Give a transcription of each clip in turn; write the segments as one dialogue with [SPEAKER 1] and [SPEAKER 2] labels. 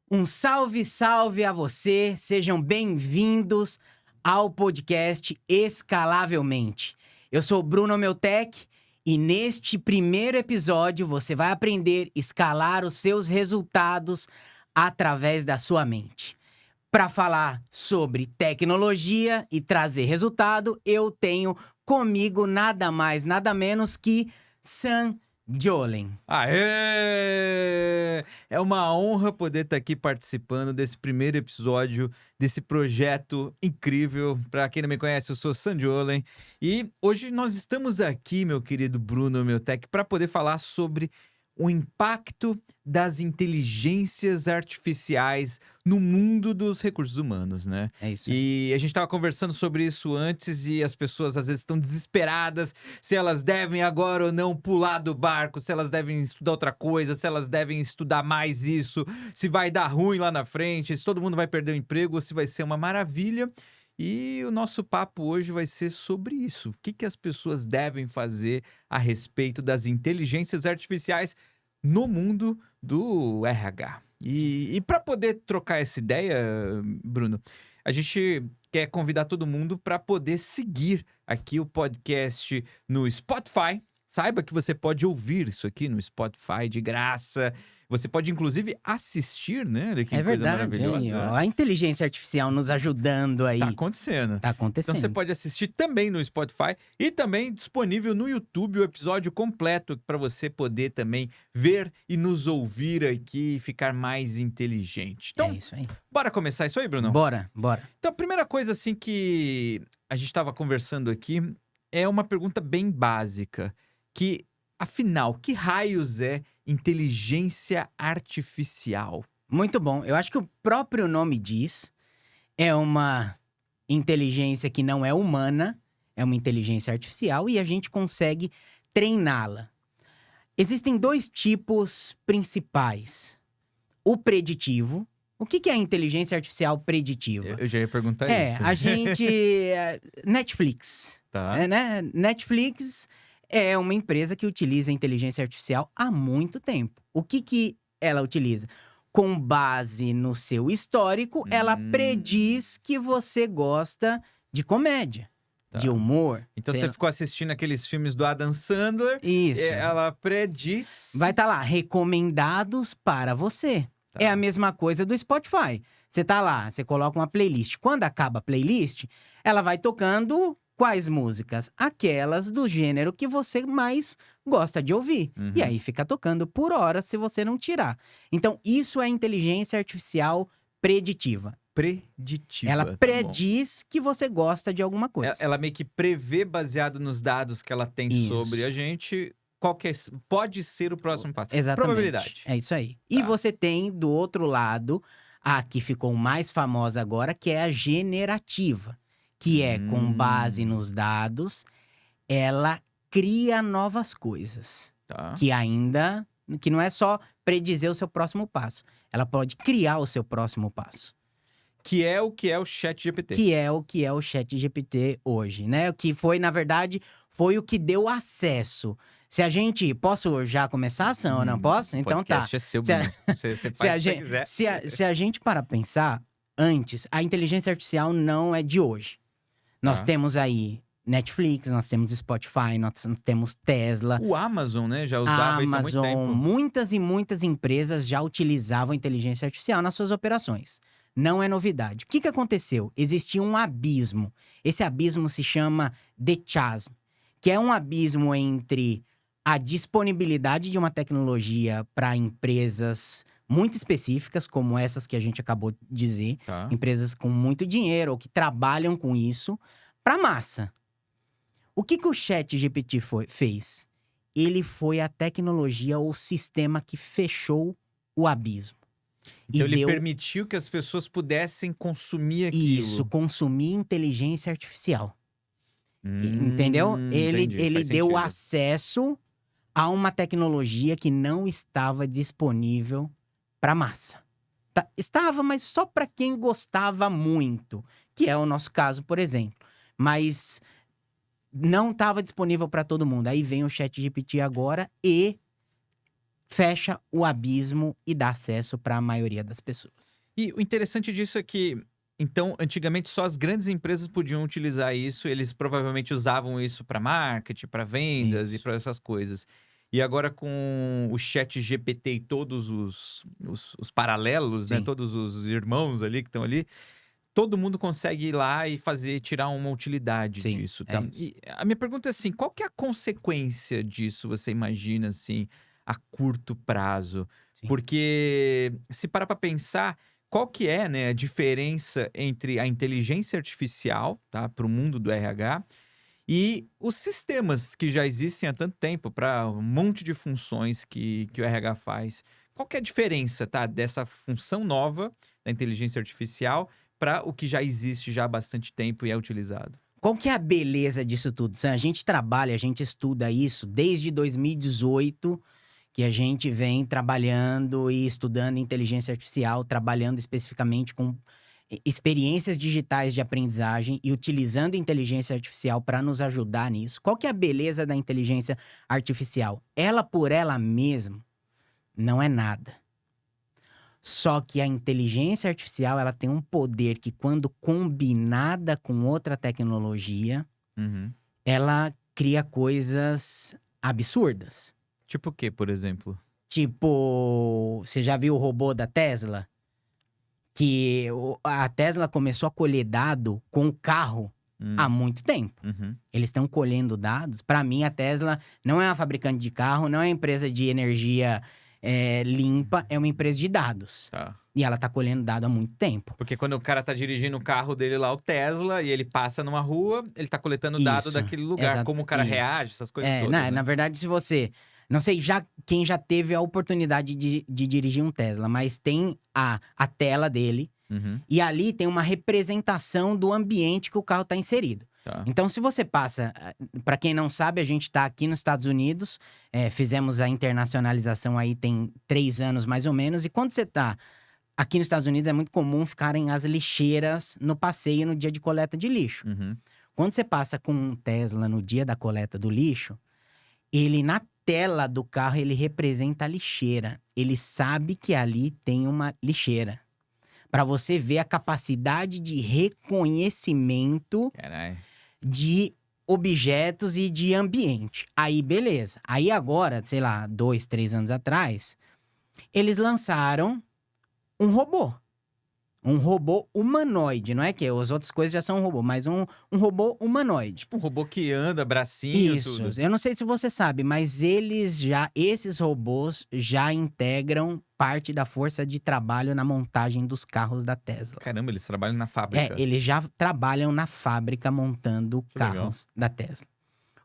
[SPEAKER 1] Um salve, salve a você, sejam bem-vindos ao podcast Escalavelmente. Eu sou o Bruno Meutec e neste primeiro episódio você vai aprender a escalar os seus resultados através da sua mente. Para falar sobre tecnologia e trazer resultado, eu tenho comigo nada mais, nada menos que Sam Jolen.
[SPEAKER 2] Aê! É uma honra poder estar aqui participando desse primeiro episódio desse projeto incrível. Para quem não me conhece, eu sou Sam Jolen e hoje nós estamos aqui, meu querido Bruno Meutec, para poder falar sobre o impacto das inteligências artificiais no mundo dos recursos humanos, né?
[SPEAKER 1] É isso aí.
[SPEAKER 2] E a gente estava conversando sobre isso antes e as pessoas às vezes estão desesperadas se elas devem agora ou não pular do barco, se elas devem estudar outra coisa, se elas devem estudar mais isso, se vai dar ruim lá na frente, se todo mundo vai perder o emprego ou se vai ser uma maravilha. E o nosso papo hoje vai ser sobre isso. O que as pessoas devem fazer a respeito das inteligências artificiais no mundo do RH. E para poder trocar essa ideia, Bruno, a gente quer convidar todo mundo para poder seguir aqui o podcast no Spotify. Saiba que você pode ouvir isso aqui no Spotify de graça. Você pode, inclusive, assistir, né? Olha que
[SPEAKER 1] É
[SPEAKER 2] coisa
[SPEAKER 1] verdade,
[SPEAKER 2] maravilhosa.
[SPEAKER 1] hein? Ó, a inteligência artificial nos ajudando aí.
[SPEAKER 2] Tá acontecendo.
[SPEAKER 1] Tá acontecendo.
[SPEAKER 2] Então você pode assistir também no Spotify e também disponível no YouTube o episódio completo para você poder também ver e nos ouvir aqui e ficar mais inteligente. Então,
[SPEAKER 1] É isso aí.
[SPEAKER 2] bora começar isso aí, Bruno?
[SPEAKER 1] Bora.
[SPEAKER 2] Então, a primeira coisa assim que a gente estava conversando aqui é uma pergunta bem básica, que afinal, que raios é inteligência artificial?
[SPEAKER 1] Muito bom. Eu acho que o próprio nome diz, é uma inteligência que não é humana, é uma inteligência artificial e a gente consegue treiná-la. Existem dois tipos principais. O preditivo. O que é a inteligência artificial preditiva?
[SPEAKER 2] Eu já ia perguntar isso.
[SPEAKER 1] A gente... Netflix.
[SPEAKER 2] Tá.
[SPEAKER 1] Né? Netflix é uma empresa que utiliza a inteligência artificial há muito tempo. O que ela utiliza? Com base no seu histórico, ela prediz que você gosta de comédia,
[SPEAKER 2] Tá.
[SPEAKER 1] de humor.
[SPEAKER 2] Então
[SPEAKER 1] sei
[SPEAKER 2] você
[SPEAKER 1] lá.
[SPEAKER 2] ficou assistindo aqueles filmes do Adam Sandler.
[SPEAKER 1] Isso.
[SPEAKER 2] Ela prediz.
[SPEAKER 1] Vai estar lá, recomendados para você.
[SPEAKER 2] Tá.
[SPEAKER 1] É a mesma coisa do Spotify. Você tá lá, você coloca uma playlist. Quando acaba a playlist, ela vai tocando quais músicas? Aquelas do gênero que você mais gosta de ouvir.
[SPEAKER 2] Uhum.
[SPEAKER 1] E aí fica tocando por hora se você não tirar. Então, isso é inteligência artificial preditiva.
[SPEAKER 2] Preditiva.
[SPEAKER 1] Ela
[SPEAKER 2] tá bom.
[SPEAKER 1] prediz que você gosta de alguma coisa.
[SPEAKER 2] Ela meio que prevê, baseado nos dados que ela tem
[SPEAKER 1] Isso.
[SPEAKER 2] sobre a gente, pode ser o próximo passo.
[SPEAKER 1] Exatamente.
[SPEAKER 2] Probabilidade.
[SPEAKER 1] É isso aí. E
[SPEAKER 2] Tá.
[SPEAKER 1] você tem, do outro lado, a que ficou mais famosa agora, que é a generativa. Que é, com base nos dados, ela cria novas coisas.
[SPEAKER 2] Tá.
[SPEAKER 1] Que não é só predizer o seu próximo passo. Ela pode criar o seu próximo passo.
[SPEAKER 2] Que é o ChatGPT.
[SPEAKER 1] Que é o ChatGPT hoje, né? Que foi, na verdade, foi o que deu acesso. Se a gente... Posso já começar, Sam, ou não posso?
[SPEAKER 2] O
[SPEAKER 1] Então tá.
[SPEAKER 2] podcast é seu,
[SPEAKER 1] Se a-
[SPEAKER 2] Bruno. Você faz o que você quiser.
[SPEAKER 1] Se a gente parar pra pensar, antes, a inteligência artificial não é de hoje. Nós
[SPEAKER 2] Tá.
[SPEAKER 1] temos aí Netflix, nós temos Spotify, nós temos Tesla,
[SPEAKER 2] O Amazon, né, já usava isso há muito
[SPEAKER 1] Amazon.
[SPEAKER 2] tempo.
[SPEAKER 1] Muitas e muitas empresas já utilizavam a inteligência artificial nas suas operações. Não é novidade. O que aconteceu? Existia um abismo. Esse abismo se chama The Chasm, que é um abismo entre a disponibilidade de uma tecnologia para empresas muito específicas, como essas que a gente acabou de dizer,
[SPEAKER 2] Tá.
[SPEAKER 1] empresas com muito dinheiro ou que trabalham com isso, para massa. O que o ChatGPT fez? Ele foi a tecnologia ou sistema que fechou o abismo.
[SPEAKER 2] Então ele
[SPEAKER 1] deu
[SPEAKER 2] permitiu que as pessoas pudessem consumir aquilo.
[SPEAKER 1] isso, consumir inteligência artificial. Entendeu?
[SPEAKER 2] Entendi,
[SPEAKER 1] Ele
[SPEAKER 2] faz
[SPEAKER 1] deu
[SPEAKER 2] sentido.
[SPEAKER 1] acesso a uma tecnologia que não estava disponível para massa. Estava, mas só para quem gostava muito, que é o nosso caso, por exemplo. Mas não estava disponível para todo mundo. Aí vem o ChatGPT agora e fecha o abismo e dá acesso para a maioria das pessoas.
[SPEAKER 2] E o interessante disso é que, então, antigamente só as grandes empresas podiam utilizar isso, eles provavelmente usavam isso para marketing, para vendas e
[SPEAKER 1] Isso.
[SPEAKER 2] para essas coisas. E agora com o chat GPT e todos os paralelos, né?
[SPEAKER 1] Sim.
[SPEAKER 2] Todos os irmãos ali que estão ali, todo mundo consegue ir lá e tirar uma utilidade
[SPEAKER 1] Sim,
[SPEAKER 2] disso,
[SPEAKER 1] é
[SPEAKER 2] tá?
[SPEAKER 1] isso.
[SPEAKER 2] E a minha pergunta é assim, qual que é a consequência disso, você imagina, assim, a curto prazo?
[SPEAKER 1] Sim.
[SPEAKER 2] Porque se parar para pensar, qual que é, né, a diferença entre a inteligência artificial, tá, para o mundo do RH e os sistemas que já existem há tanto tempo para um monte de funções que o RH faz? Qual que é a diferença, tá, dessa função nova da inteligência artificial para o que já existe já há bastante tempo e é utilizado?
[SPEAKER 1] Qual que é a beleza disso tudo, Sam? A gente trabalha, a gente estuda isso desde 2018, que a gente vem trabalhando e estudando inteligência artificial, trabalhando especificamente com experiências digitais de aprendizagem e utilizando inteligência artificial para nos ajudar nisso. Qual que é a beleza da inteligência artificial? Ela por ela mesma não é nada. Só que a inteligência artificial, ela tem um poder que, quando combinada com outra tecnologia,
[SPEAKER 2] Uhum.
[SPEAKER 1] ela cria coisas absurdas.
[SPEAKER 2] Tipo o quê, por exemplo?
[SPEAKER 1] Tipo, você já viu o robô da Tesla? Que a Tesla começou a colher dado com o carro há muito tempo.
[SPEAKER 2] Uhum.
[SPEAKER 1] Eles estão colhendo dados. Para mim, a Tesla não é uma fabricante de carro, não é uma empresa de energia limpa, é uma empresa de dados.
[SPEAKER 2] Tá.
[SPEAKER 1] E ela tá colhendo dado há muito tempo.
[SPEAKER 2] Porque quando o cara tá dirigindo o carro dele lá, o Tesla, e ele passa numa rua, ele tá coletando dado
[SPEAKER 1] Isso,
[SPEAKER 2] daquele lugar, como o cara
[SPEAKER 1] isso.
[SPEAKER 2] reage, essas coisas todas, né?
[SPEAKER 1] Na verdade, se você... Não sei quem já teve a oportunidade de dirigir um Tesla, mas tem a tela dele,
[SPEAKER 2] Uhum.
[SPEAKER 1] e ali tem uma representação do ambiente que o carro está inserido.
[SPEAKER 2] Tá.
[SPEAKER 1] Então, se você passa... Para quem não sabe, a gente está aqui nos Estados Unidos, fizemos a internacionalização aí tem 3 anos mais ou menos, e quando você tá... Aqui nos Estados Unidos é muito comum ficarem as lixeiras no passeio no dia de coleta de lixo.
[SPEAKER 2] Uhum.
[SPEAKER 1] Quando você passa com um Tesla no dia da coleta do lixo, ele na tela do carro, ele representa a lixeira. Ele sabe que ali tem uma lixeira. Para você ver a capacidade de reconhecimento
[SPEAKER 2] Caralho.
[SPEAKER 1] de objetos e de ambiente. Aí, beleza. Aí agora, sei lá, 2, 3 anos atrás, eles lançaram um robô. Um robô humanoide. Não é que as outras coisas já são um robô, mas um robô humanoide.
[SPEAKER 2] Tipo um robô que anda, bracinho,
[SPEAKER 1] Isso.
[SPEAKER 2] tudo.
[SPEAKER 1] Eu não sei se você sabe, mas esses robôs já integram parte da força de trabalho na montagem dos carros da Tesla.
[SPEAKER 2] Caramba, eles trabalham na fábrica.
[SPEAKER 1] Eles já trabalham na fábrica montando
[SPEAKER 2] Que legal.
[SPEAKER 1] carros da Tesla.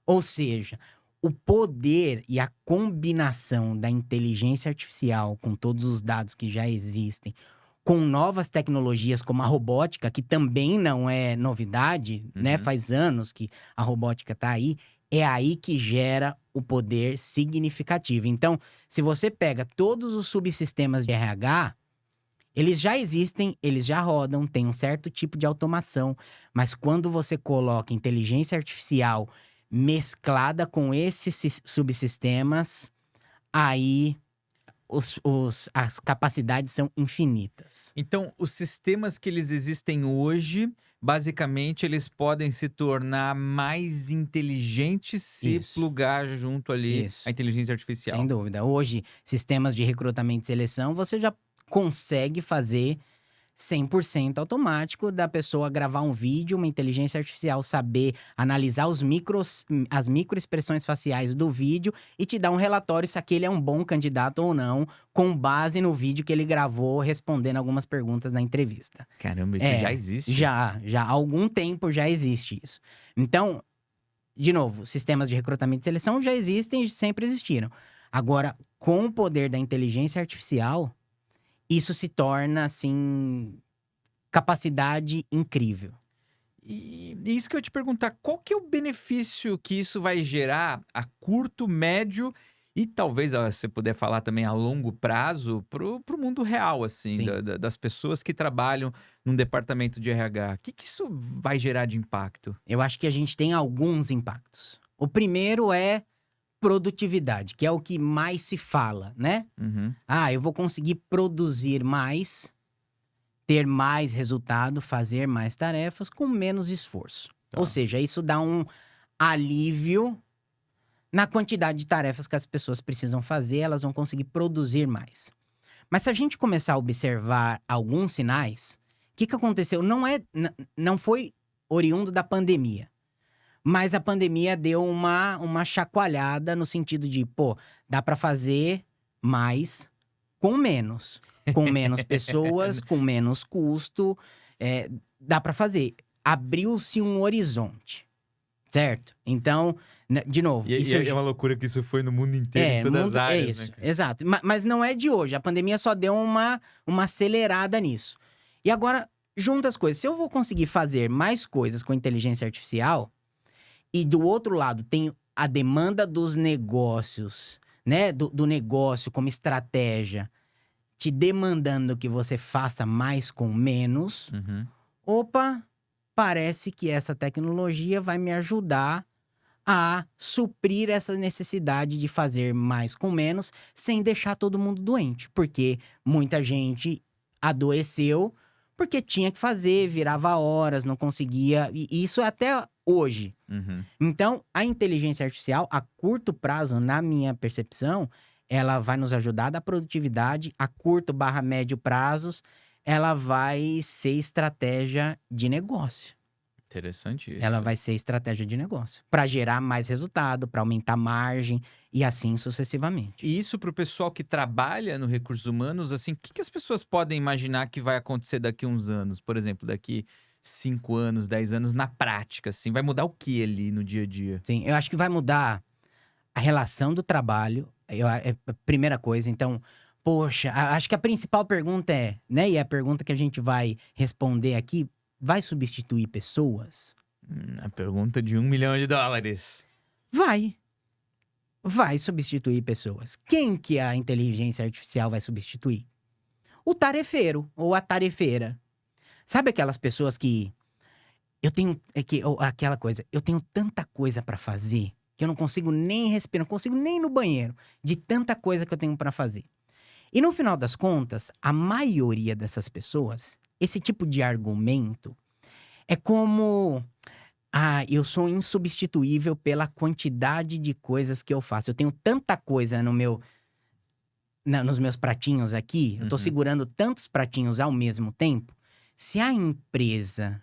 [SPEAKER 1] Ou seja, o poder e a combinação da inteligência artificial com todos os dados que já existem, com novas tecnologias como a robótica, que também não é novidade, né?
[SPEAKER 2] Uhum.
[SPEAKER 1] Faz anos que a robótica tá aí. É aí que gera o poder significativo. Então, se você pega todos os subsistemas de RH, eles já existem, eles já rodam, tem um certo tipo de automação. Mas quando você coloca inteligência artificial mesclada com esses subsistemas, aí as capacidades são infinitas.
[SPEAKER 2] Então, os sistemas que eles existem hoje, basicamente, eles podem se tornar mais inteligentes se
[SPEAKER 1] Isso.
[SPEAKER 2] plugar junto ali
[SPEAKER 1] Isso.
[SPEAKER 2] a inteligência artificial.
[SPEAKER 1] Sem dúvida. Hoje, sistemas de recrutamento e seleção, você já consegue fazer 100% automático da pessoa gravar um vídeo, uma inteligência artificial saber analisar as microexpressões faciais do vídeo e te dar um relatório se aquele é um bom candidato ou não, com base no vídeo que ele gravou respondendo algumas perguntas na entrevista.
[SPEAKER 2] Caramba, isso já existe?
[SPEAKER 1] Já há algum tempo já existe isso. Então, de novo, sistemas de recrutamento e seleção já existem e sempre existiram. Agora, com o poder da inteligência artificial, isso se torna, assim, capacidade incrível.
[SPEAKER 2] E isso que eu ia te perguntar, qual que é o benefício que isso vai gerar a curto, médio e talvez, se você puder falar também a longo prazo, pro mundo real, assim,
[SPEAKER 1] Sim.
[SPEAKER 2] das pessoas que trabalham num departamento de RH? O que isso vai gerar de impacto?
[SPEAKER 1] Eu acho que a gente tem alguns impactos. O primeiro é produtividade, que é o que mais se fala, né?
[SPEAKER 2] Uhum.
[SPEAKER 1] Ah, eu vou conseguir produzir mais, ter mais resultado, fazer mais tarefas com menos esforço.
[SPEAKER 2] Tá.
[SPEAKER 1] Ou seja, isso dá um alívio na quantidade de tarefas que as pessoas precisam fazer, elas vão conseguir produzir mais. Mas se a gente começar a observar alguns sinais, o que aconteceu? Não foi oriundo da pandemia. Mas a pandemia deu uma chacoalhada no sentido de, pô, dá pra fazer mais com menos. Com menos pessoas, com menos custo, dá pra fazer. Abriu-se um horizonte, certo? Então, de novo…
[SPEAKER 2] E
[SPEAKER 1] isso
[SPEAKER 2] é uma loucura que isso foi no mundo inteiro, em todas as áreas,
[SPEAKER 1] é isso,
[SPEAKER 2] né?
[SPEAKER 1] exato. Mas não é de hoje. A pandemia só deu uma acelerada nisso. E agora, junta as coisas. Se eu vou conseguir fazer mais coisas com inteligência artificial, e do outro lado tem a demanda dos negócios, né? Do negócio como estratégia, te demandando que você faça mais com menos,
[SPEAKER 2] Uhum.
[SPEAKER 1] opa, parece que essa tecnologia vai me ajudar a suprir essa necessidade de fazer mais com menos, sem deixar todo mundo doente. Porque muita gente adoeceu porque tinha que fazer, virava horas, não conseguia. E isso é até hoje.
[SPEAKER 2] Uhum.
[SPEAKER 1] Então, a inteligência artificial, a curto prazo, na minha percepção, ela vai nos ajudar da produtividade. A curto/médio prazos, ela vai ser estratégia de negócio.
[SPEAKER 2] Interessante isso.
[SPEAKER 1] Ela vai ser estratégia de negócio. Para gerar mais resultado, para aumentar margem e assim sucessivamente.
[SPEAKER 2] E isso para o pessoal que trabalha no recursos humanos, assim, o que as pessoas podem imaginar que vai acontecer daqui a uns anos? Por exemplo, daqui 5 anos, 10 anos, na prática, assim, vai mudar o que ali no dia a dia?
[SPEAKER 1] Sim, eu acho que vai mudar a relação do trabalho. É a primeira coisa. Então, poxa, acho que a principal pergunta é, né? E é a pergunta que a gente vai responder aqui, vai substituir pessoas?
[SPEAKER 2] A pergunta de $1 milhão.
[SPEAKER 1] Vai. Vai substituir pessoas. Quem que a inteligência artificial vai substituir? O tarefeiro ou a tarefeira. Sabe aquelas pessoas que… aquela coisa, eu tenho tanta coisa pra fazer que eu não consigo nem respirar, não consigo nem ir no banheiro, de tanta coisa que eu tenho pra fazer. E no final das contas, a maioria dessas pessoas, esse tipo de argumento é como… Ah, eu sou insubstituível pela quantidade de coisas que eu faço. Eu tenho tanta coisa nos meus pratinhos aqui, eu tô
[SPEAKER 2] Uhum.
[SPEAKER 1] segurando tantos pratinhos ao mesmo tempo. Se a empresa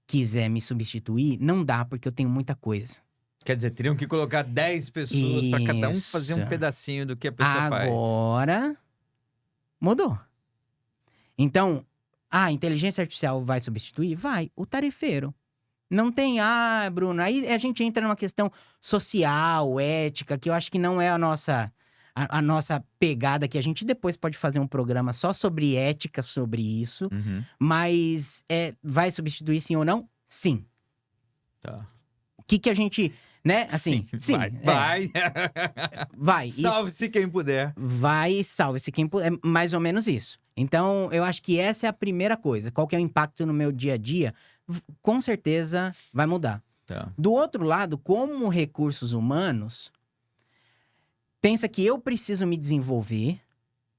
[SPEAKER 1] quiser me substituir, não dá, porque eu tenho muita coisa.
[SPEAKER 2] Quer dizer, teriam que colocar 10 pessoas para cada um fazer um
[SPEAKER 1] Isso.
[SPEAKER 2] pedacinho do que a pessoa faz.
[SPEAKER 1] Agora, mudou. Então, a inteligência artificial vai substituir? Vai. O tarefeiro. Não tem, Bruno, aí a gente entra numa questão social, ética, que eu acho que não é a nossa pegada, que a gente depois pode fazer um programa só sobre ética, sobre isso.
[SPEAKER 2] Uhum.
[SPEAKER 1] Mas vai substituir sim ou não? Sim.
[SPEAKER 2] Tá.
[SPEAKER 1] O que a gente… Né? Assim, sim.
[SPEAKER 2] Vai.
[SPEAKER 1] Vai.
[SPEAKER 2] Salve-se quem puder.
[SPEAKER 1] Vai e salve-se quem puder. É mais ou menos isso. Então, eu acho que essa é a primeira coisa. Qual que é o impacto no meu dia a dia? Com certeza vai mudar.
[SPEAKER 2] Tá.
[SPEAKER 1] Do outro lado, como recursos humanos, pensa que eu preciso me desenvolver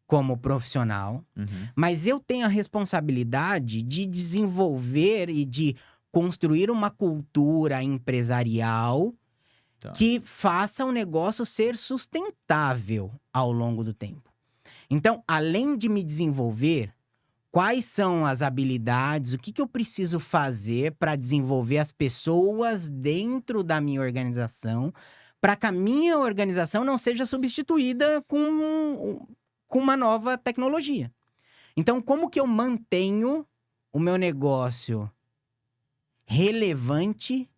[SPEAKER 1] como profissional,
[SPEAKER 2] Uhum.
[SPEAKER 1] mas eu tenho a responsabilidade de desenvolver e de construir uma cultura empresarial
[SPEAKER 2] Tá.
[SPEAKER 1] que faça o negócio ser sustentável ao longo do tempo. Então, além de me desenvolver, quais são as habilidades, o que eu preciso fazer para desenvolver as pessoas dentro da minha organização, para que a minha organização não seja substituída com uma nova tecnologia. Então, como que eu mantenho o meu negócio relevante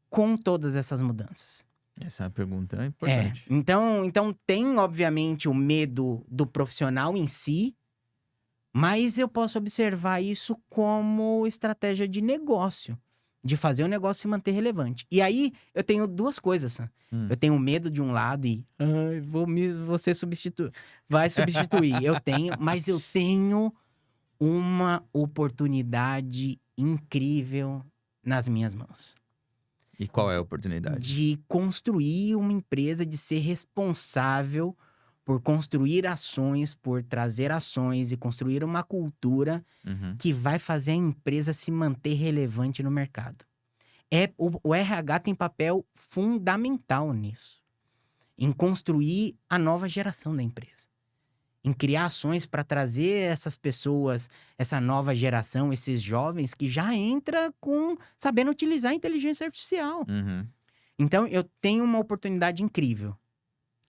[SPEAKER 1] com todas essas mudanças?
[SPEAKER 2] Essa é uma pergunta importante.
[SPEAKER 1] Então tem, obviamente, o medo do profissional em si, mas eu posso observar isso como estratégia de negócio, de fazer o negócio se manter relevante. E aí, eu tenho duas coisas, Sam. Eu tenho medo de um lado e… você vai substituir. Mas eu tenho uma oportunidade incrível nas minhas mãos.
[SPEAKER 2] E qual é a oportunidade?
[SPEAKER 1] de construir uma empresa, de ser responsável por construir ações, por trazer ações e construir uma cultura
[SPEAKER 2] Uhum.
[SPEAKER 1] que vai fazer a empresa se manter relevante no mercado. O RH tem papel fundamental nisso, em construir a nova geração da empresa, em criar ações para trazer essas pessoas, essa nova geração, esses jovens que já entra sabendo utilizar a inteligência artificial.
[SPEAKER 2] Uhum.
[SPEAKER 1] Então, eu tenho uma oportunidade incrível.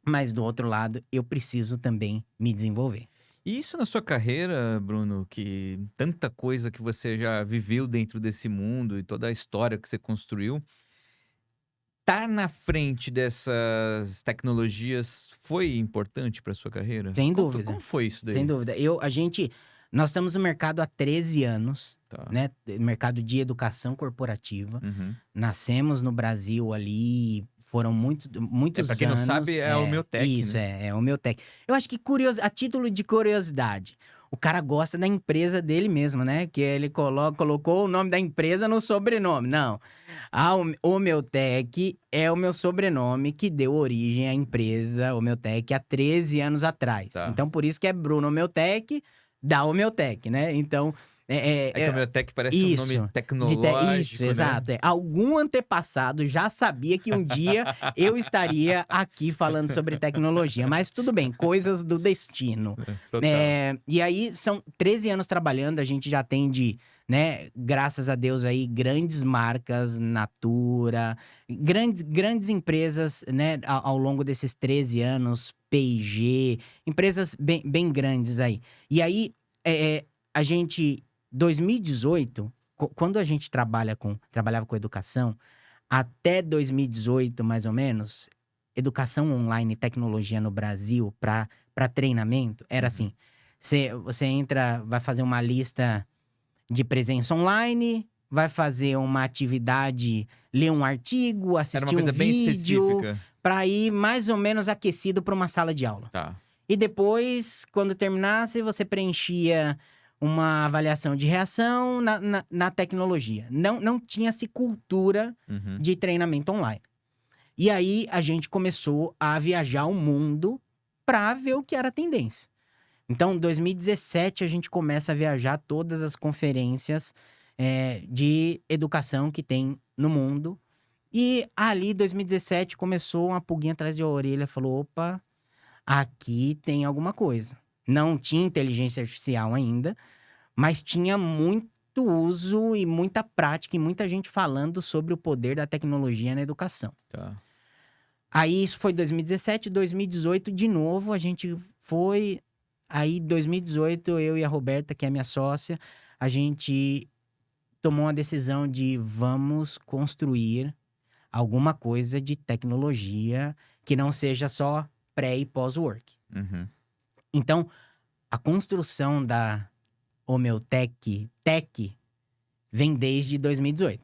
[SPEAKER 1] Mas, do outro lado, eu preciso também me desenvolver.
[SPEAKER 2] E isso na sua carreira, Bruno, que tanta coisa que você já viveu dentro desse mundo e toda a história que você construiu, estar na frente dessas tecnologias foi importante para sua carreira?
[SPEAKER 1] Sem
[SPEAKER 2] Conta,
[SPEAKER 1] dúvida.
[SPEAKER 2] como foi isso daí?
[SPEAKER 1] Sem dúvida. Nós estamos no mercado há 13 anos,
[SPEAKER 2] Tá.
[SPEAKER 1] né? Mercado de educação corporativa.
[SPEAKER 2] Uhum.
[SPEAKER 1] Nascemos no Brasil ali, foram muitos
[SPEAKER 2] Pra quem não
[SPEAKER 1] anos.
[SPEAKER 2] sabe, é o meu tech,
[SPEAKER 1] Isso,
[SPEAKER 2] né?
[SPEAKER 1] é o meu tech. Eu acho que a título de curiosidade, o cara gosta da empresa dele mesmo, né? Que ele colocou o nome da empresa no sobrenome. Não. O meu tech é o meu sobrenome que deu origem à empresa, o meu tech, há 13 anos atrás.
[SPEAKER 2] Tá.
[SPEAKER 1] Então, por isso que é Bruno meu tech, da o meu tech, né? Então,
[SPEAKER 2] É que o meu tech parece um nome
[SPEAKER 1] isso,
[SPEAKER 2] tecnológico, né?
[SPEAKER 1] exato. Algum antepassado já sabia que um dia eu estaria aqui falando sobre tecnologia. Mas tudo bem, coisas do destino.
[SPEAKER 2] Total.
[SPEAKER 1] E aí, são 13 anos trabalhando, a gente já atende, né, graças a Deus aí, grandes marcas, Natura, grandes empresas, né, ao longo desses 13 anos, P&G, empresas bem grandes aí. E aí, a gente... 2018, quando a gente trabalhava com educação, até 2018, mais ou menos, educação online e tecnologia no Brasil para treinamento, era assim: você entra, vai fazer uma lista de presença online, vai fazer uma atividade, ler um artigo,
[SPEAKER 2] Era
[SPEAKER 1] assistir
[SPEAKER 2] uma coisa
[SPEAKER 1] um
[SPEAKER 2] bem
[SPEAKER 1] vídeo,
[SPEAKER 2] específica.
[SPEAKER 1] para ir mais ou menos aquecido para uma sala de aula.
[SPEAKER 2] Tá.
[SPEAKER 1] E depois, quando terminasse, você preenchia uma avaliação de reação na tecnologia. Não tinha-se cultura
[SPEAKER 2] Uhum.
[SPEAKER 1] de treinamento online. E aí, a gente começou a viajar o mundo para ver o que era a tendência. Então, em 2017, a gente começa a viajar todas as conferências de educação que tem no mundo. E ali, em 2017, começou uma pulguinha atrás de orelha. Falou, opa, aqui tem alguma coisa. Não tinha inteligência artificial ainda, mas tinha muito uso e muita prática e muita gente falando sobre o poder da tecnologia na educação.
[SPEAKER 2] Tá.
[SPEAKER 1] Aí isso foi 2017, 2018, de novo, a gente foi... Aí, 2018, eu e a Roberta, que é minha sócia, a gente tomou uma decisão de vamos construir alguma coisa de tecnologia que não seja só pré e pós-work.
[SPEAKER 2] Uhum.
[SPEAKER 1] Então, a construção da Homeotech Tech vem desde 2018.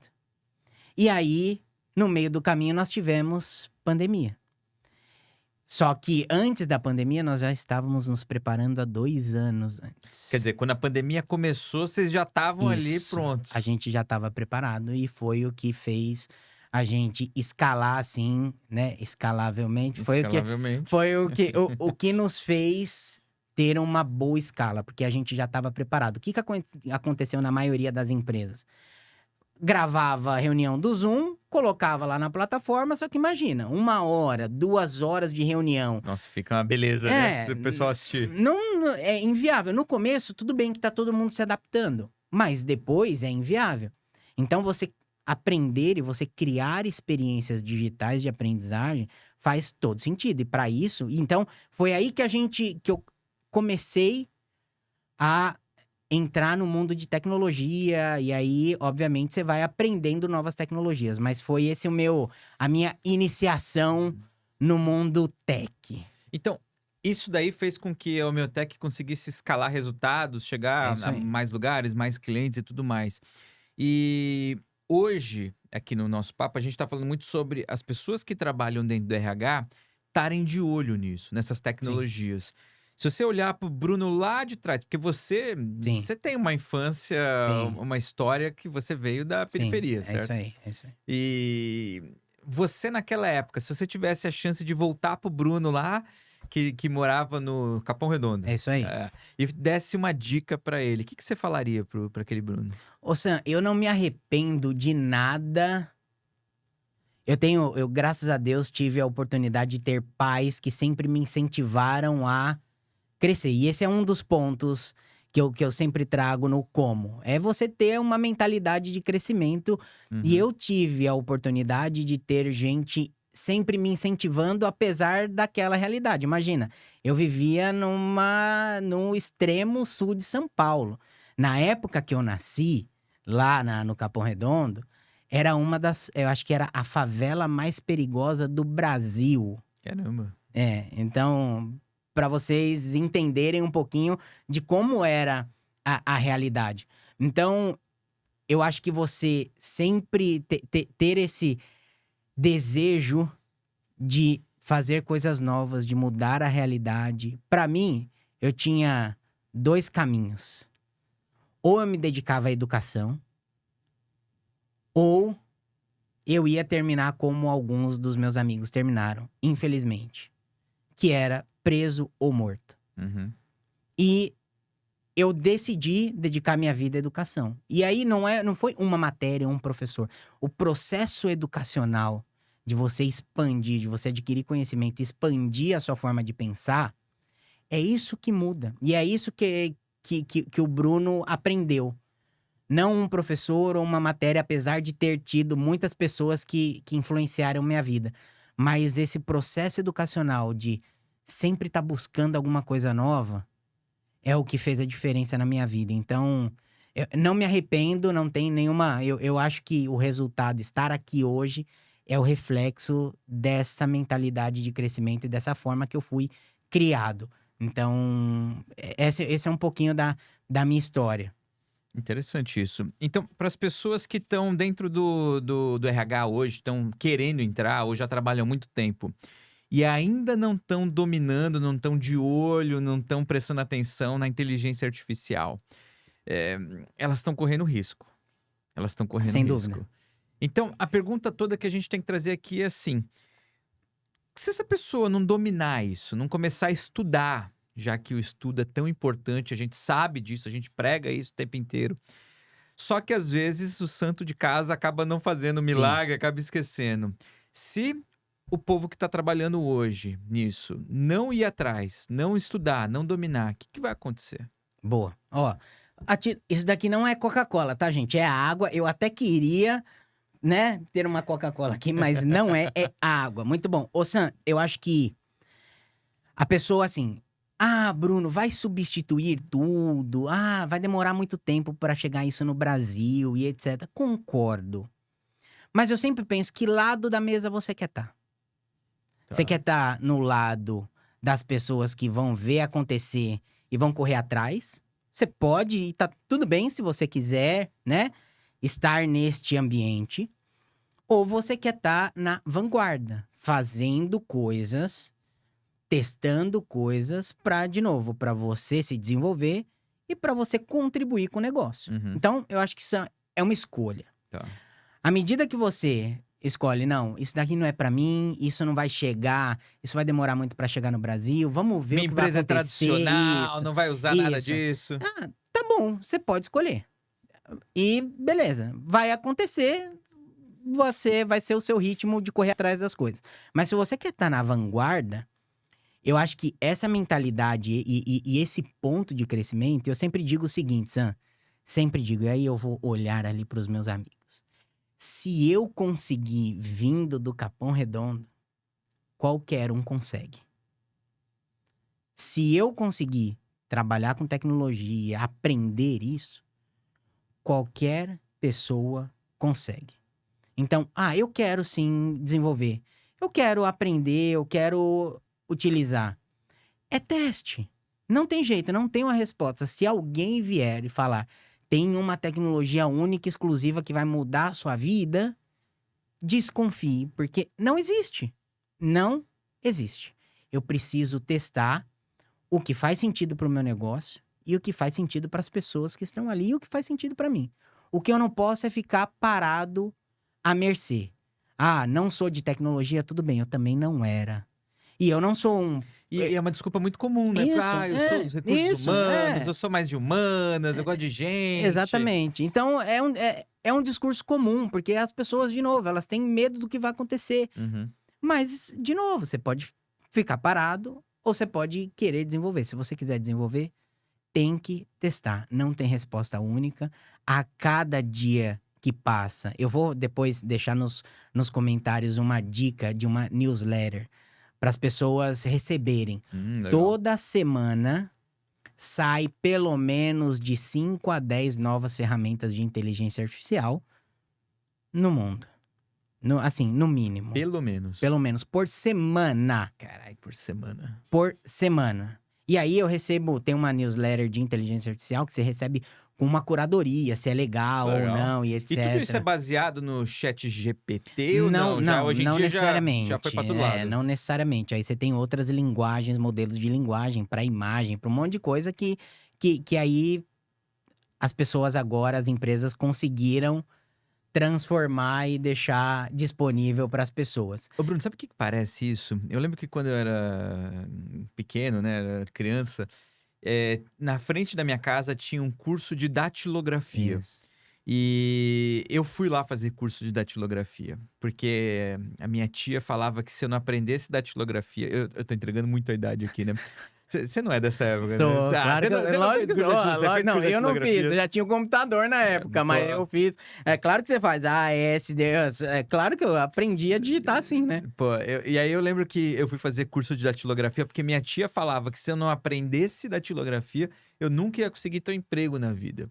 [SPEAKER 1] E aí, no meio do caminho, nós tivemos pandemia. Só que antes da pandemia, nós já estávamos nos preparando há 2 anos antes.
[SPEAKER 2] Quer dizer, quando a pandemia começou, vocês já estavam ali
[SPEAKER 1] Isso.
[SPEAKER 2] prontos.
[SPEAKER 1] A gente já estava preparado e foi o que fez a gente escalar assim, né? Escalavelmente.
[SPEAKER 2] Escalavelmente.
[SPEAKER 1] Foi o que nos fez ter uma boa escala, porque a gente já estava preparado. O que aconteceu na maioria das empresas? Gravava a reunião do Zoom, colocava lá na plataforma, só que imagina, 1 hora, 2 horas de reunião.
[SPEAKER 2] Nossa, fica uma beleza, né? Para o pessoal assistir.
[SPEAKER 1] Não, é inviável. No começo, tudo bem que tá todo mundo se adaptando, mas depois é inviável. Então, você aprender e você criar experiências digitais de aprendizagem faz todo sentido. E para isso, então, foi aí que eu comecei a entrar no mundo de tecnologia, e aí, obviamente, você vai aprendendo novas tecnologias. Mas foi a minha iniciação no mundo tech.
[SPEAKER 2] Então, isso daí fez com que a Homeotech conseguisse escalar resultados,
[SPEAKER 1] É
[SPEAKER 2] chegar
[SPEAKER 1] isso
[SPEAKER 2] a
[SPEAKER 1] aí.
[SPEAKER 2] mais lugares, mais clientes e tudo mais. E hoje, aqui no nosso papo, a gente está falando muito sobre as pessoas que trabalham dentro do RH estarem de olho nisso, nessas tecnologias. Se você olhar pro Bruno lá de trás, porque você
[SPEAKER 1] Sim.
[SPEAKER 2] tem uma infância,
[SPEAKER 1] Sim.
[SPEAKER 2] uma história que você veio da
[SPEAKER 1] Sim,
[SPEAKER 2] periferia,
[SPEAKER 1] é isso
[SPEAKER 2] certo?
[SPEAKER 1] aí, é isso aí.
[SPEAKER 2] E você naquela época, se você tivesse a chance de voltar pro Bruno lá, que morava no Capão Redondo,
[SPEAKER 1] É isso aí.
[SPEAKER 2] e desse uma dica pra ele, o que você falaria pra aquele Bruno?
[SPEAKER 1] Ô Sam, eu não me arrependo de nada. Eu, graças a Deus, tive a oportunidade de ter pais que sempre me incentivaram a crescer. E esse é um dos pontos que eu sempre trago no como. É você ter uma mentalidade de crescimento. E
[SPEAKER 2] Uhum.
[SPEAKER 1] eu tive a oportunidade de ter gente sempre me incentivando, apesar daquela realidade. Imagina, eu vivia no extremo sul de São Paulo. Na época que eu nasci, lá no Capão Redondo, era uma das. Eu acho que era a favela mais perigosa do Brasil.
[SPEAKER 2] Caramba.
[SPEAKER 1] Então, para vocês entenderem um pouquinho de como era a realidade. Então, eu acho que você sempre ter esse desejo de fazer coisas novas, de mudar a realidade. Para mim, eu tinha dois caminhos. Ou eu me dedicava à educação, ou eu ia terminar como alguns dos meus amigos terminaram, infelizmente, que era preso ou morto.
[SPEAKER 2] Uhum.
[SPEAKER 1] E eu decidi dedicar minha vida à educação. E aí não foi uma matéria, um professor. O processo educacional de você expandir, de você adquirir conhecimento, expandir a sua forma de pensar, é isso que muda. E é isso que o Bruno aprendeu. Não um professor ou uma matéria, apesar de ter tido muitas pessoas que influenciaram minha vida. Mas esse processo educacional de sempre estar buscando alguma coisa nova é o que fez a diferença na minha vida. Então, eu não me arrependo, não tem nenhuma. Eu acho que o resultado, estar aqui hoje, é o reflexo dessa mentalidade de crescimento e dessa forma que eu fui criado. Então, esse é um pouquinho da minha história.
[SPEAKER 2] Interessante isso. Então, para as pessoas que estão dentro do RH hoje, estão querendo entrar ou já trabalham há muito tempo e ainda não estão dominando, não estão de olho, não estão prestando atenção na inteligência artificial, eh, elas estão correndo risco. Elas estão correndo
[SPEAKER 1] Sem dúvida.
[SPEAKER 2] risco. Então, a pergunta toda que a gente tem que trazer aqui é assim: se essa pessoa não dominar isso, não começar a estudar, já que o estudo é tão importante, a gente sabe disso, a gente prega isso o tempo inteiro. Só que às vezes o santo de casa acaba não fazendo
[SPEAKER 1] Sim.
[SPEAKER 2] milagre, acaba esquecendo. Se o povo que está trabalhando hoje nisso não ir atrás, não estudar, não dominar, o que vai acontecer?
[SPEAKER 1] Boa. Ó, isso daqui não é Coca-Cola, tá, gente? É água. Eu até queria, né, ter uma Coca-Cola aqui, mas não é água. Muito bom. Ô, Sam, eu acho que a pessoa, assim, Bruno, vai substituir tudo. Vai demorar muito tempo para chegar isso no Brasil e etc. Concordo. Mas eu sempre penso que lado da mesa você quer estar. Você
[SPEAKER 2] Tá.
[SPEAKER 1] quer estar no lado das pessoas que vão ver acontecer e vão correr atrás? Você pode, e tá tudo bem se você quiser, né, estar neste ambiente. Ou você quer estar na vanguarda, fazendo coisas, testando coisas para, de novo, para você se desenvolver e para você contribuir com o negócio.
[SPEAKER 2] Uhum.
[SPEAKER 1] Então, eu acho que isso é uma escolha.
[SPEAKER 2] Tá.
[SPEAKER 1] À medida que você escolhe, não, isso daqui não é pra mim, isso não vai chegar, isso vai demorar muito pra chegar no Brasil, vamos ver
[SPEAKER 2] Minha
[SPEAKER 1] o que vai
[SPEAKER 2] empresa é
[SPEAKER 1] acontecer.
[SPEAKER 2] tradicional,
[SPEAKER 1] Isso,
[SPEAKER 2] não vai usar nada
[SPEAKER 1] isso.
[SPEAKER 2] disso.
[SPEAKER 1] Tá bom, você pode escolher. E beleza, vai acontecer, você vai ser o seu ritmo de correr atrás das coisas. Mas se você quer estar na vanguarda, eu acho que essa mentalidade e esse ponto de crescimento, eu sempre digo o seguinte, Sam, sempre digo, e aí eu vou olhar ali pros meus amigos. Se eu conseguir vindo do Capão Redondo, qualquer um consegue. Se eu conseguir trabalhar com tecnologia, aprender isso, qualquer pessoa consegue. Então, eu quero sim desenvolver. Eu quero aprender, eu quero utilizar. É teste. Não tem jeito, não tem uma resposta. Se alguém vier e falar, tem uma tecnologia única, exclusiva que vai mudar a sua vida, desconfie, porque não existe. Não existe. Eu preciso testar o que faz sentido para o meu negócio e o que faz sentido para as pessoas que estão ali e o que faz sentido para mim. O que eu não posso é ficar parado à mercê. Ah, não sou de tecnologia, tudo bem, eu também não era. E eu não sou um.
[SPEAKER 2] E é uma desculpa muito comum, né?
[SPEAKER 1] Isso,
[SPEAKER 2] Eu sou dos recursos
[SPEAKER 1] isso,
[SPEAKER 2] humanos, eu sou mais de humanas, eu gosto de gente.
[SPEAKER 1] Exatamente. Então, é um discurso comum, porque as pessoas, de novo, elas têm medo do que vai acontecer.
[SPEAKER 2] Uhum.
[SPEAKER 1] Mas, de novo, você pode ficar parado ou você pode querer desenvolver. Se você quiser desenvolver, tem que testar. Não tem resposta única. A cada dia que passa, eu vou depois deixar nos comentários uma dica de uma newsletter para as pessoas receberem.
[SPEAKER 2] Legal.
[SPEAKER 1] Toda semana sai pelo menos de 5 a 10 novas ferramentas de inteligência artificial no mundo. Assim, no mínimo.
[SPEAKER 2] Pelo menos.
[SPEAKER 1] Pelo menos por semana.
[SPEAKER 2] Caralho, por semana.
[SPEAKER 1] Por semana. E aí eu recebo, tem uma newsletter de inteligência artificial que você recebe com uma curadoria, se é legal ou não e etc.
[SPEAKER 2] E tudo isso é baseado no chat GPT ou não? Já, hoje em
[SPEAKER 1] não
[SPEAKER 2] dia
[SPEAKER 1] necessariamente.
[SPEAKER 2] já foi pra todo lado.
[SPEAKER 1] Não necessariamente. Aí você tem outras linguagens, modelos de linguagem para imagem, para um monte de coisa que aí as pessoas agora, as empresas conseguiram transformar e deixar disponível para as pessoas.
[SPEAKER 2] Ô Bruno, sabe o que parece isso? Eu lembro que quando eu era pequeno, né, era criança, na frente da minha casa tinha um curso de datilografia.
[SPEAKER 1] Isso.
[SPEAKER 2] E eu fui lá fazer curso de datilografia, porque a minha tia falava que se eu não aprendesse datilografia... Eu tô entregando muito a idade aqui, né? Você não é dessa época,
[SPEAKER 1] Sou,
[SPEAKER 2] né?
[SPEAKER 1] claro que lógico que sou. Não, eu não fiz, eu já tinha um computador na época, mas eu fiz. É claro que você faz ASD, é claro que eu aprendi a digitar assim, né?
[SPEAKER 2] Pô, e aí eu lembro que eu fui fazer curso de datilografia porque minha tia falava que se eu não aprendesse datilografia, eu nunca ia conseguir ter um emprego na vida.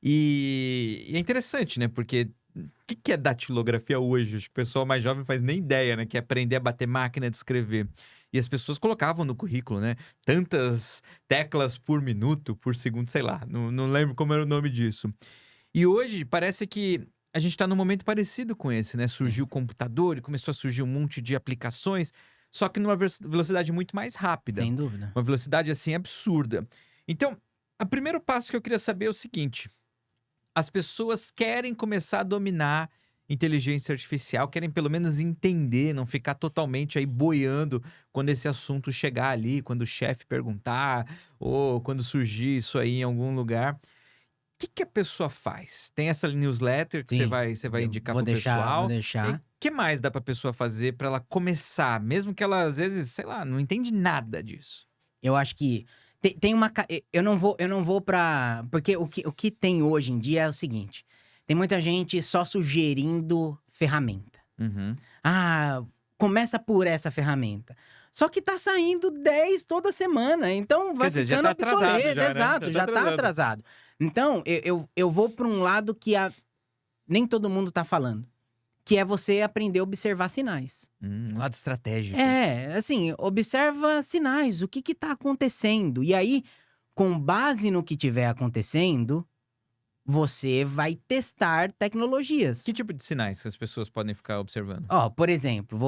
[SPEAKER 2] E é interessante, né? Porque o que é datilografia hoje? Acho que o pessoal mais jovem não faz nem ideia, né? Que é aprender a bater máquina de escrever. E as pessoas colocavam no currículo, né? Tantas teclas por minuto, por segundo, sei lá. Não lembro como era o nome disso. E hoje parece que a gente está num momento parecido com esse, né? Surgiu o computador e começou a surgir um monte de aplicações, só que numa velocidade muito mais rápida.
[SPEAKER 1] Sem dúvida.
[SPEAKER 2] Uma velocidade, assim, absurda. Então, o primeiro passo que eu queria saber é o seguinte. As pessoas querem começar a dominar inteligência artificial, querem pelo menos entender, não ficar totalmente aí boiando quando esse assunto chegar ali, quando o chefe perguntar, ou quando surgir isso aí em algum lugar. O que a pessoa faz? Tem essa newsletter que
[SPEAKER 1] Sim,
[SPEAKER 2] você vai indicar
[SPEAKER 1] vou
[SPEAKER 2] pro pessoal.
[SPEAKER 1] Vou deixar.
[SPEAKER 2] O que mais dá pra pessoa fazer pra ela começar? Mesmo que ela, às vezes, sei lá, não entende nada disso.
[SPEAKER 1] Eu acho que tem uma. Eu não vou pra. Porque o que tem hoje em dia é o seguinte: tem muita gente só sugerindo ferramenta.
[SPEAKER 2] Uhum.
[SPEAKER 1] Ah, começa por essa ferramenta. Só que tá saindo 10 toda semana, então vai
[SPEAKER 2] Quer dizer, já
[SPEAKER 1] ficando
[SPEAKER 2] tá atrasado
[SPEAKER 1] obsoleto,
[SPEAKER 2] já, né?
[SPEAKER 1] exato,
[SPEAKER 2] Já tá
[SPEAKER 1] tá atrasado. Então, eu vou pra um lado que nem todo mundo tá falando, que é você aprender a observar sinais.
[SPEAKER 2] Lado estratégico.
[SPEAKER 1] Assim, observa sinais, o que tá acontecendo. E aí, com base no que tiver acontecendo, você vai testar tecnologias.
[SPEAKER 2] Que tipo de sinais que as pessoas podem ficar observando?
[SPEAKER 1] Ó, por exemplo,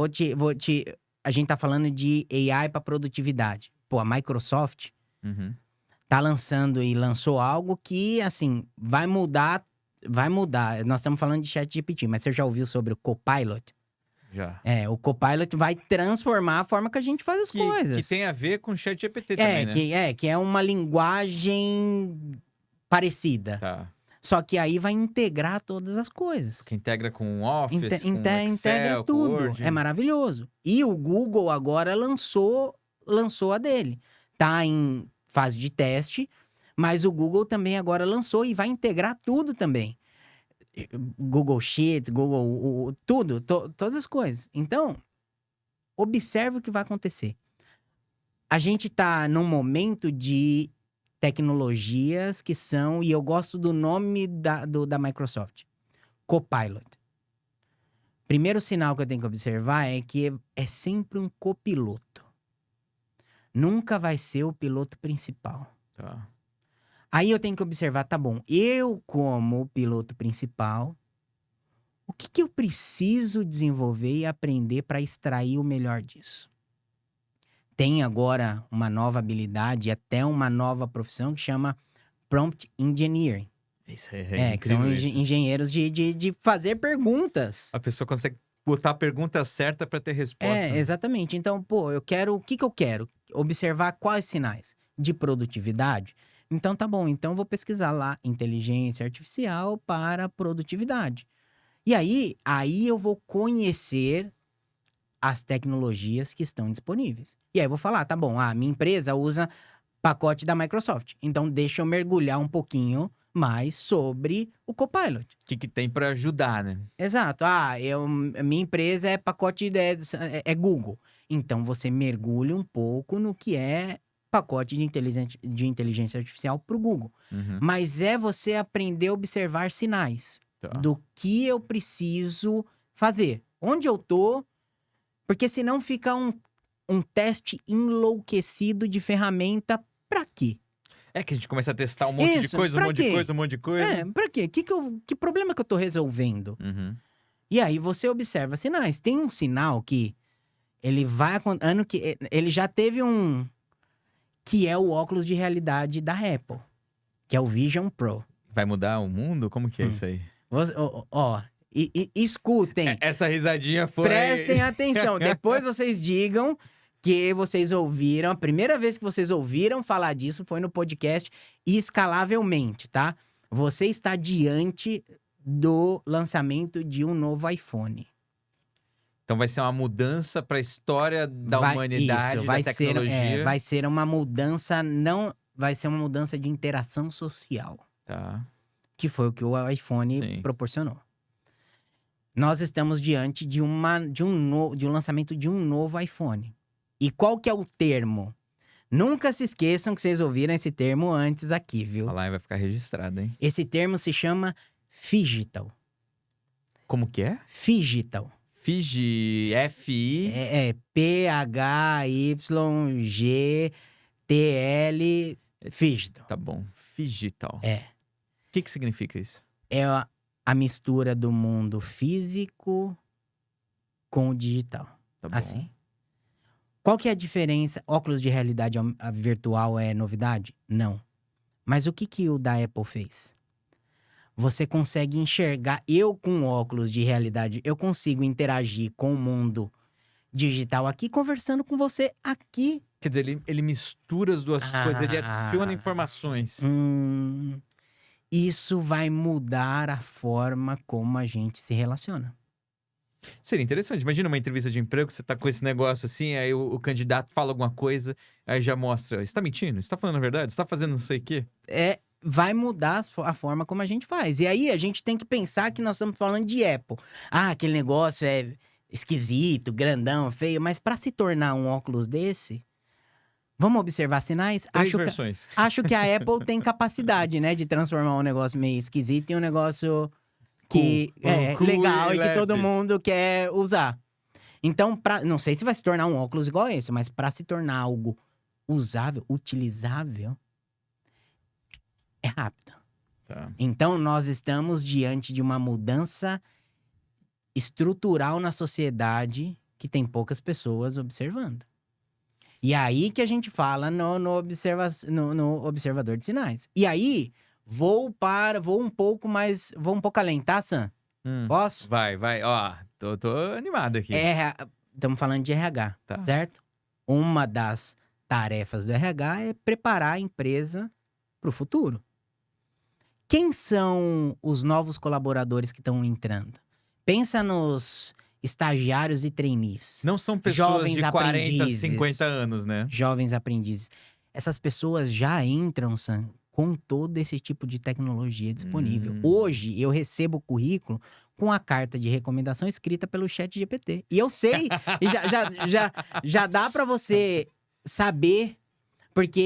[SPEAKER 1] a gente tá falando de AI para produtividade. Pô, a Microsoft
[SPEAKER 2] Uhum.
[SPEAKER 1] tá lançou algo que, assim, vai mudar. Nós estamos falando de ChatGPT, mas você já ouviu sobre o Copilot?
[SPEAKER 2] Já.
[SPEAKER 1] O Copilot vai transformar a forma que a gente faz as coisas.
[SPEAKER 2] Que tem a ver com o ChatGPT também, né?
[SPEAKER 1] Que é uma linguagem parecida.
[SPEAKER 2] Tá.
[SPEAKER 1] Só que aí vai integrar todas as coisas.
[SPEAKER 2] Que integra com o Office, com o
[SPEAKER 1] Integra
[SPEAKER 2] Excel, com o
[SPEAKER 1] tudo.
[SPEAKER 2] Word.
[SPEAKER 1] É maravilhoso. E o Google agora lançou a dele. Tá em fase de teste, mas o Google também agora lançou e vai integrar tudo também. Google Sheets, Google... tudo, todas as coisas. Então, observe o que vai acontecer. A gente tá num momento de tecnologias que são... E eu gosto do nome da Microsoft. Copilot. Primeiro sinal que eu tenho que observar é que é sempre um copiloto. Nunca vai ser o piloto principal.
[SPEAKER 2] Tá.
[SPEAKER 1] Aí eu tenho que observar, tá bom, eu como piloto principal, o que eu preciso desenvolver e aprender para extrair o melhor disso? tem agora uma nova habilidade, até uma nova profissão que chama Prompt Engineering.
[SPEAKER 2] Isso é
[SPEAKER 1] Que são
[SPEAKER 2] incrível isso.
[SPEAKER 1] engenheiros de fazer perguntas.
[SPEAKER 2] A pessoa consegue botar a pergunta certa para ter resposta. né?
[SPEAKER 1] Exatamente. Então, pô, eu quero... O que que eu quero? Observar quais sinais de produtividade. Então, tá bom. Então, eu vou pesquisar lá inteligência artificial para produtividade. E aí eu vou conhecer as tecnologias que estão disponíveis. E aí eu vou falar, tá bom, minha empresa usa pacote da Microsoft. Então, deixa eu mergulhar um pouquinho mais sobre o Copilot.
[SPEAKER 2] O que tem para ajudar, né?
[SPEAKER 1] Exato. Minha empresa é pacote é Google. Então, você mergulha um pouco no que é pacote de inteligência artificial para o Google.
[SPEAKER 2] Uhum.
[SPEAKER 1] Mas é você aprender a observar sinais
[SPEAKER 2] Tá.
[SPEAKER 1] do que eu preciso fazer. Onde eu tô, porque senão fica um teste enlouquecido de ferramenta pra quê?
[SPEAKER 2] É que a gente começa a testar um monte de
[SPEAKER 1] Isso,
[SPEAKER 2] coisa, um
[SPEAKER 1] pra
[SPEAKER 2] monte
[SPEAKER 1] quê?
[SPEAKER 2] de coisa, um monte de coisa.
[SPEAKER 1] Pra quê? Que problema que eu tô resolvendo?
[SPEAKER 2] Uhum.
[SPEAKER 1] E aí você observa sinais. Tem um sinal que ele vai... Ano que ele já teve um... Que é o óculos de realidade da Apple. Que é o Vision Pro.
[SPEAKER 2] Vai mudar o mundo? Como que é isso aí?
[SPEAKER 1] Escutem.
[SPEAKER 2] Essa risadinha foi...
[SPEAKER 1] Prestem atenção. Depois vocês digam que vocês ouviram. A primeira vez que vocês ouviram falar disso foi no podcast Escalavelmente, tá? Você está diante do lançamento de um novo iPhone.
[SPEAKER 2] Então vai ser uma mudança para a história da humanidade, da tecnologia.
[SPEAKER 1] Vai ser uma mudança, não... Vai ser uma mudança de interação social.
[SPEAKER 2] Tá.
[SPEAKER 1] Que foi o que o iPhone
[SPEAKER 2] Sim.
[SPEAKER 1] proporcionou. Nós estamos diante de um lançamento de um novo iPhone. E qual que é o termo? Nunca se esqueçam que vocês ouviram esse termo antes aqui, viu?
[SPEAKER 2] Olha lá, vai ficar registrado, hein?
[SPEAKER 1] Esse termo se chama Phygital.
[SPEAKER 2] Como que é?
[SPEAKER 1] Phygital.
[SPEAKER 2] Fiji, F-I...
[SPEAKER 1] P-H-Y-G-T-L... Phygital.
[SPEAKER 2] Tá bom. Figital.
[SPEAKER 1] É.
[SPEAKER 2] O que significa isso?
[SPEAKER 1] É a mistura do mundo físico com o digital.
[SPEAKER 2] Tá bom.
[SPEAKER 1] Assim. Qual que é a diferença? Óculos de realidade virtual é novidade? Não. Mas o que o da Apple fez? Você consegue enxergar... Eu, com óculos de realidade, eu consigo interagir com o mundo digital aqui, conversando com você aqui.
[SPEAKER 2] Quer dizer, ele mistura as duas coisas, ele adiciona informações.
[SPEAKER 1] Isso vai mudar a forma como a gente se relaciona.
[SPEAKER 2] Seria interessante. Imagina uma entrevista de emprego, você tá com esse negócio assim, aí o candidato fala alguma coisa, aí já mostra, você tá mentindo? Você tá falando a verdade? Você tá fazendo não sei o quê?
[SPEAKER 1] Vai mudar a forma como a gente faz. E aí, a gente tem que pensar que nós estamos falando de Apple. Aquele negócio é esquisito, grandão, feio. Mas para se tornar um óculos desse, vamos observar sinais?
[SPEAKER 2] Versões.
[SPEAKER 1] Acho que a Apple tem capacidade, né? De transformar um negócio meio esquisito em um negócio que
[SPEAKER 2] Cool
[SPEAKER 1] legal
[SPEAKER 2] e
[SPEAKER 1] e que
[SPEAKER 2] leve.
[SPEAKER 1] todo mundo quer usar. Então, não sei se vai se tornar um óculos igual esse, mas para se tornar algo usável, utilizável, é rápido.
[SPEAKER 2] Tá.
[SPEAKER 1] Então, nós estamos diante de uma mudança estrutural na sociedade que tem poucas pessoas observando. E aí que a gente fala no observador de sinais. E aí, vou um pouco além, tá, Sam? Posso?
[SPEAKER 2] Vai. Ó, tô animado aqui.
[SPEAKER 1] Estamos falando de RH,
[SPEAKER 2] Tá.
[SPEAKER 1] certo? Uma das tarefas do RH é preparar a empresa para o futuro. Quem são os novos colaboradores que estão entrando? Pensa nos estagiários e trainees.
[SPEAKER 2] Não são pessoas
[SPEAKER 1] Jovens
[SPEAKER 2] de 40,
[SPEAKER 1] aprendizes.
[SPEAKER 2] 50 anos, né?
[SPEAKER 1] Jovens aprendizes. Essas pessoas já entram, Sam, com todo esse tipo de tecnologia disponível. Hoje, eu recebo o currículo com a carta de recomendação escrita pelo ChatGPT. E eu sei, e já dá para você saber, porque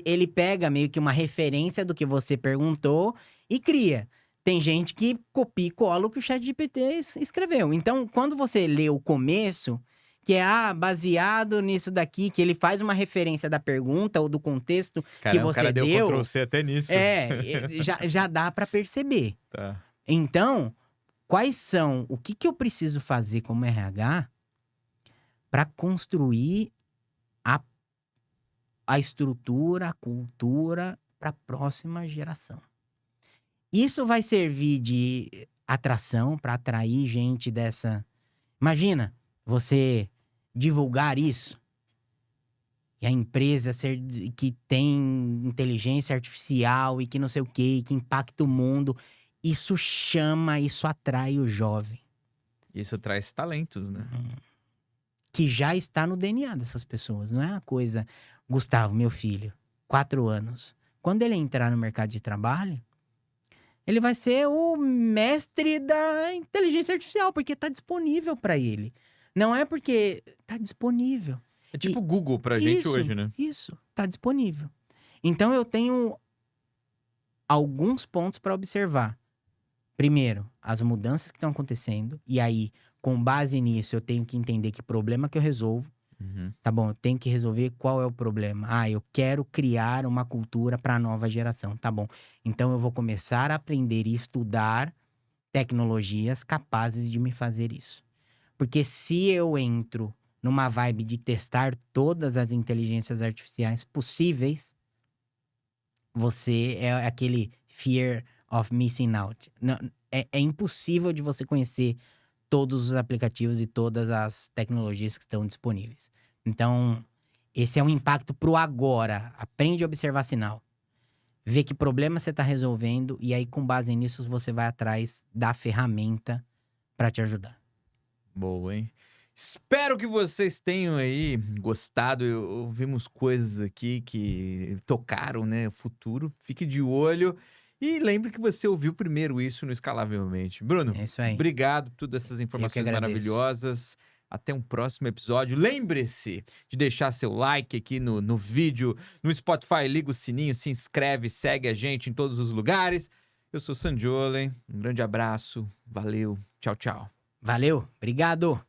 [SPEAKER 1] ele pega meio que uma referência do que você perguntou e cria. Tem gente que copia e cola o que o ChatGPT escreveu. Então, quando você lê o começo, que é baseado nisso daqui, que ele faz uma referência da pergunta ou do contexto que você
[SPEAKER 2] o cara
[SPEAKER 1] deu.
[SPEAKER 2] deu Ctrl+C até nisso.
[SPEAKER 1] Já dá para perceber.
[SPEAKER 2] Tá.
[SPEAKER 1] Então, o que eu preciso fazer como RH para construir a a estrutura, a cultura para a próxima geração. Isso vai servir de atração para atrair gente dessa. Imagina você divulgar isso e a empresa que tem inteligência artificial e que não sei o quê, que impacta o mundo. Isso chama, isso atrai o jovem.
[SPEAKER 2] Isso traz talentos, né?
[SPEAKER 1] Que já está no DNA dessas pessoas. Não é uma coisa... Gustavo, meu filho, 4 anos. Quando ele entrar no mercado de trabalho, ele vai ser o mestre da inteligência artificial, porque está disponível para ele. Não é porque está disponível.
[SPEAKER 2] É tipo o Google pra gente hoje, né?
[SPEAKER 1] Isso, está disponível. Então eu tenho alguns pontos para observar. Primeiro, as mudanças que estão acontecendo. E aí, com base nisso, eu tenho que entender que problema que eu resolvo. Tá bom, eu tenho que resolver qual é o problema. Ah, eu quero criar uma cultura para a nova geração. Tá bom. Então eu vou começar a aprender e estudar tecnologias capazes de me fazer isso. Porque se eu entro numa vibe de testar todas as inteligências artificiais possíveis, você é aquele fear of missing out. Não, é impossível de você conhecer todos os aplicativos e todas as tecnologias que estão disponíveis. Então, esse é um impacto pro agora. Aprende a observar sinal. Vê que problema você está resolvendo e aí, com base nisso, você vai atrás da ferramenta para te ajudar.
[SPEAKER 2] Boa, hein? Espero que vocês tenham aí gostado. Ouvimos coisas aqui que tocaram, né? O futuro. Fique de olho. E lembre que você ouviu primeiro isso no Escalavelmente. Bruno,
[SPEAKER 1] É isso aí.
[SPEAKER 2] obrigado por todas essas informações
[SPEAKER 1] agradeço.
[SPEAKER 2] maravilhosas. Até um próximo episódio. Lembre-se de deixar seu like aqui no vídeo, no Spotify, liga o sininho, se inscreve, segue a gente em todos os lugares. Eu sou Sanjole, um grande abraço, valeu, tchau, tchau.
[SPEAKER 1] Valeu, obrigado!